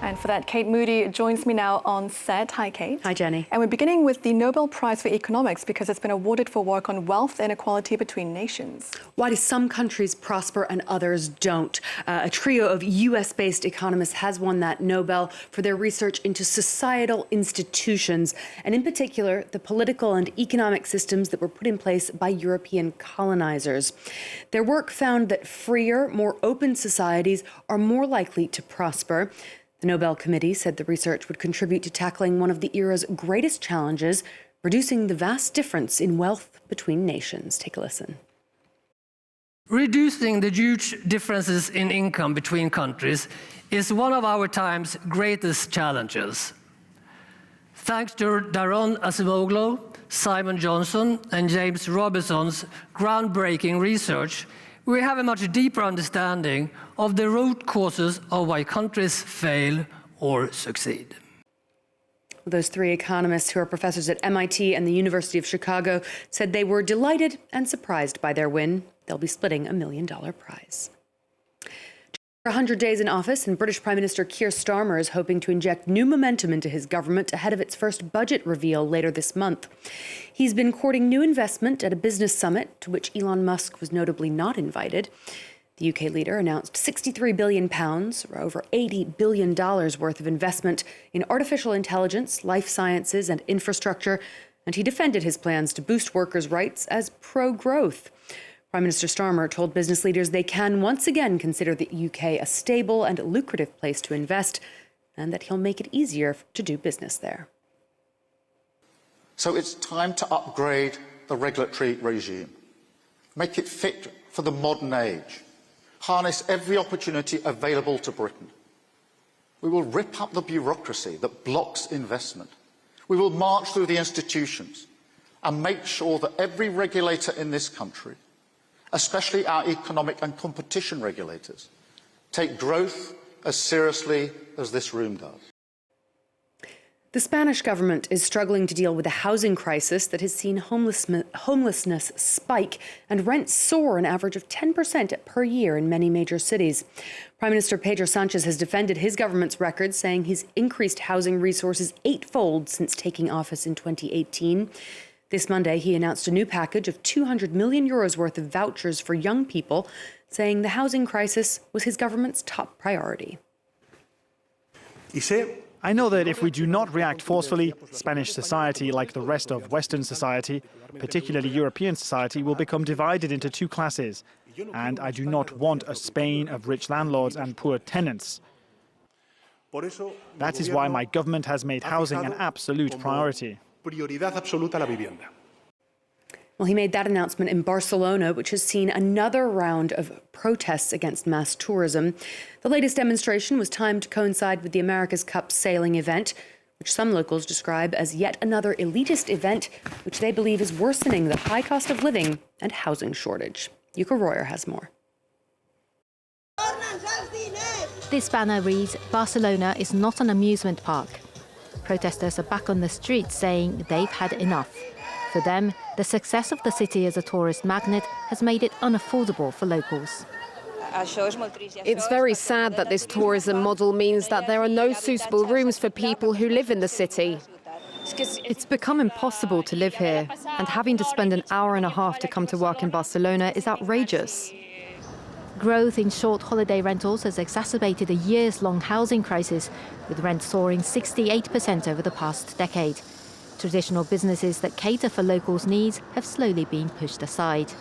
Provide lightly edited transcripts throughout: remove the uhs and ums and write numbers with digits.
And for that, Kate Moody joins me now on set. Hi, Kate. Hi, Jenny. And we're beginning with the Nobel Prize for Economics because it's been awarded for work on wealth inequality between nations. Why do some countries prosper and others don't? A trio of US-based economists has won that Nobel for their research into societal institutions, and in particular, the political and economic systems that were put in place by European colonizers. Their work found that freer, more open societies are more likely to prosper. The Nobel Committee said the research would contribute to tackling one of the era's greatest challenges, reducing the vast difference in wealth between nations. Take a listen. Reducing the huge differences in income between countries is one of our time's greatest challenges. Thanks to Daron Acemoglu, Simon Johnson, and James Robinson's groundbreaking research, we have a much deeper understanding of the root causes of why countries fail or succeed. Those three economists, who are professors at MIT and the University of Chicago, said they were delighted and surprised by their win. They'll be splitting a $1 million prize. 100 days in office, and British Prime Minister Keir Starmer is hoping to inject new momentum into his government ahead of its first budget reveal later this month. He's been courting new investment at a business summit to which Elon Musk was notably not invited. The UK leader announced £63 billion, or over $80 billion worth of investment in artificial intelligence, life sciences and infrastructure, and he defended his plans to boost workers' rights as pro-growth. Prime Minister Starmer told business leaders they can once again consider the UK a stable and lucrative place to invest, and that he'll make it easier to do business there. So it's time to upgrade the regulatory regime, make it fit for the modern age, harness every opportunity available to Britain. We will rip up the bureaucracy that blocks investment. We will march through the institutions and make sure that every regulator in this country, especially our economic and competition regulators, take growth as seriously as this room does. The Spanish government is struggling to deal with a housing crisis that has seen homelessness spike and rents soar an average of 10% per year in many major cities. Prime Minister Pedro Sánchez has defended his government's record, saying he's increased housing resources eightfold since taking office in 2018. This Monday, he announced a new package of €200 million worth of vouchers for young people, saying the housing crisis was his government's top priority. I know that if we do not react forcefully, Spanish society, like the rest of Western society, particularly European society, will become divided into two classes. And I do not want a Spain of rich landlords and poor tenants. That is why my government has made housing an absolute priority. Well, he made that announcement in Barcelona, which has seen another round of protests against mass tourism. The latest demonstration was timed to coincide with the America's Cup sailing event, which some locals describe as yet another elitist event, which they believe is worsening the high cost of living and housing shortage. Yuka Royer has more. This banner reads, "Barcelona is not an amusement park." Protesters are back on the streets saying they've had enough. For them, the success of the city as a tourist magnet has made it unaffordable for locals. It's very sad that this tourism model means that there are no suitable rooms for people who live in the city. It's become impossible to live here, and having to spend an hour and a half to come to work in Barcelona is outrageous. Growth in short holiday rentals has exacerbated a years-long housing crisis, with rents soaring 68% over the past decade. Traditional businesses that cater for locals' needs have slowly been pushed aside.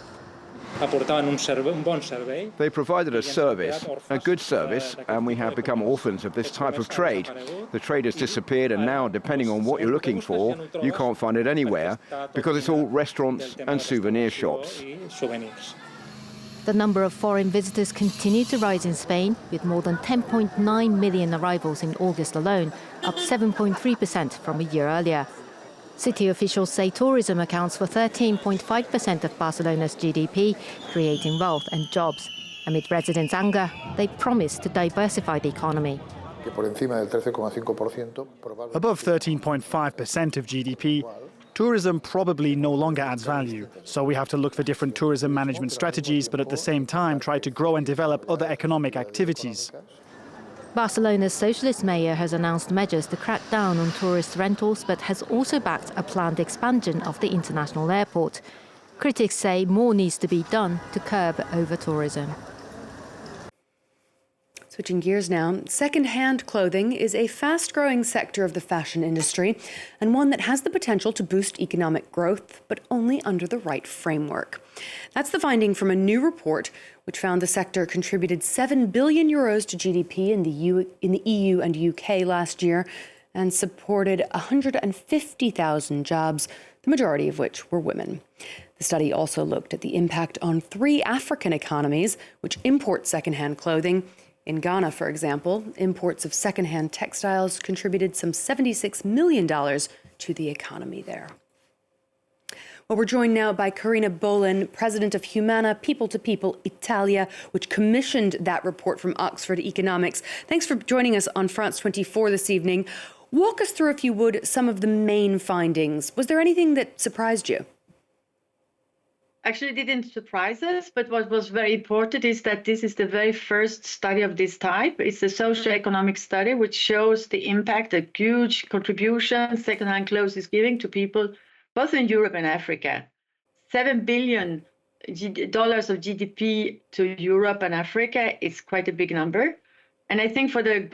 They provided a service, a good service, and we have become orphans of this type of trade. The trade has disappeared, and now, depending on what you're looking for, you can't find it anywhere because it's all restaurants and souvenir shops. The number of foreign visitors continued to rise in Spain, with more than 10.9 million arrivals in August alone, up 7.3% from a year earlier. City officials say tourism accounts for 13.5% of Barcelona's GDP, creating wealth and jobs. Amid residents' anger, they promised to diversify the economy. Above 13.5% of GDP, tourism probably no longer adds value. So we have to look for different tourism management strategies, but at the same time try to grow and develop other economic activities. Barcelona's socialist mayor has announced measures to crack down on tourist rentals, but has also backed a planned expansion of the international airport. Critics say more needs to be done to curb over-tourism. Switching gears now, secondhand clothing is a fast-growing sector of the fashion industry and one that has the potential to boost economic growth, but only under the right framework. That's the finding from a new report which found the sector contributed 7 billion euros to GDP in the EU and UK last year and supported 150,000 jobs, the majority of which were women. The study also looked at the impact on 3 African economies which import secondhand clothing. In Ghana, for example, imports of secondhand textiles contributed some $76 million to the economy there. Well, we're joined now by Karina Bolin, president of Humana People Italia, which commissioned that report from Oxford Economics. Thanks for joining us on France 24 this evening. Walk us through, if you would, some of the main findings. Was there anything that surprised you? Actually, it didn't surprise us, but what was very important is that this is the very first study of this type. It's a socio-economic study which shows the impact, a huge contribution secondhand clothes is giving to people both in Europe and Africa. $7 billion of GDP to Europe and Africa is quite a big number. And I think for the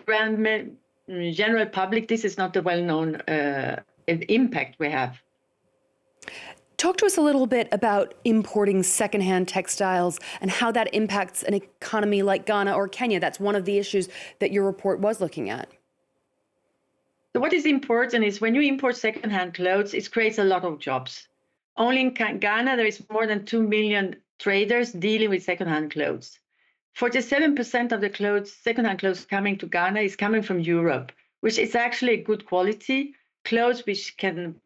general public, this is not the well-known impact we have. Talk to us a little bit about importing secondhand textiles and how that impacts an economy like Ghana or Kenya. That's one of the issues that your report was looking at. So what is important is when you import secondhand clothes, it creates a lot of jobs. Only in Ghana, there is more than 2 million traders dealing with secondhand clothes. 47% of the secondhand clothes coming to Ghana is coming from Europe, which is actually good quality clothes which can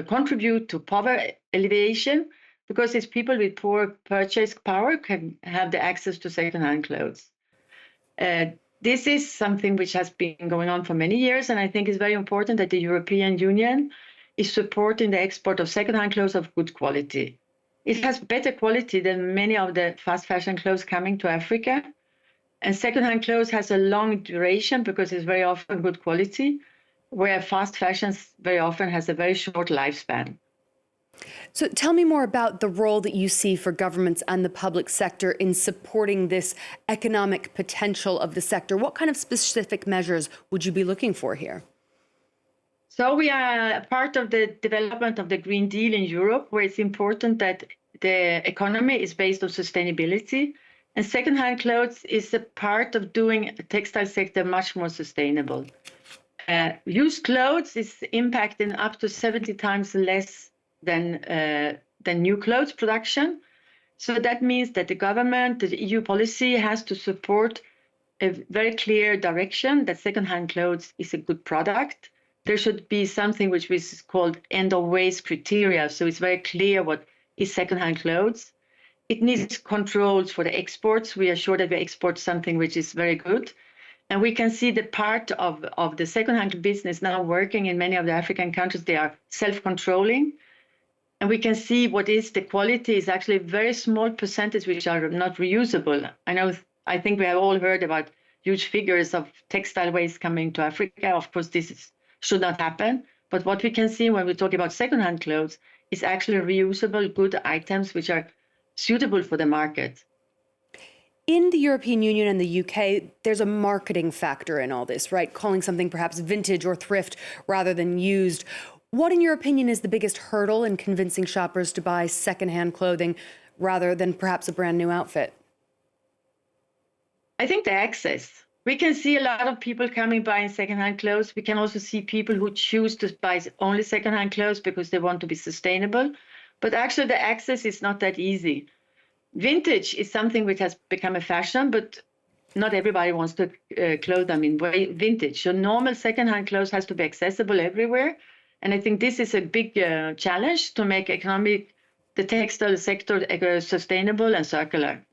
contribute to poverty alleviation, because it's people with poor purchase power can have the access to secondhand clothes. This is something which has been going on for many years, and I think it's very important that the European Union is supporting the export of secondhand clothes of good quality. It has better quality than many of the fast fashion clothes coming to Africa, and secondhand clothes has a long duration because it's very often good quality, where fast fashion very often has a very short lifespan. So tell me more about the role that you see for governments and the public sector in supporting this economic potential of the sector. What kind of specific measures would you be looking for here? So we are part of the development of the Green Deal in Europe, where it's important that the economy is based on sustainability. And secondhand clothes is a part of doing the textile sector much more sustainable. Used clothes is impacting up to 70 times less than new clothes production. So that means that the government, the EU policy has to support a very clear direction that secondhand clothes is a good product. There should be something which is called end of waste criteria. So it's very clear what is secondhand clothes. It needs controls for the exports. We are sure that we export something which is very good. And we can see the part of the secondhand business now working in many of the African countries. They are self-controlling. And we can see what is the quality is actually a very small percentage which are not reusable. I think we have all heard about huge figures of textile waste coming to Africa. Of course, should not happen. But what we can see when we talk about secondhand clothes is actually reusable good items which are suitable for the market. In the European Union and the UK, there's a marketing factor in all this, right? Calling something perhaps vintage or thrift rather than used. What, in your opinion, is the biggest hurdle in convincing shoppers to buy secondhand clothing rather than perhaps a brand new outfit? I think the access. We can see a lot of people coming buying secondhand clothes. We can also see people who choose to buy only secondhand clothes because they want to be sustainable. But actually, the access is not that easy. Vintage is something which has become a fashion, but not everybody wants to clothe them in vintage. So normal secondhand clothes has to be accessible everywhere. And I think this is a big challenge to make the textile sector sustainable and circular.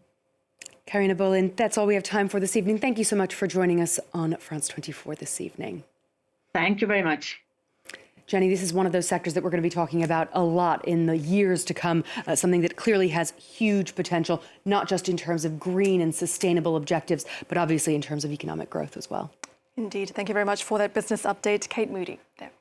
Karina Bolin, that's all we have time for this evening. Thank you so much for joining us on France 24 this evening. Thank you very much. Jenny, this is one of those sectors that we're going to be talking about a lot in the years to come, something that clearly has huge potential, not just in terms of green and sustainable objectives, but obviously in terms of economic growth as well. Indeed. Thank you very much for that business update. Kate Moody there.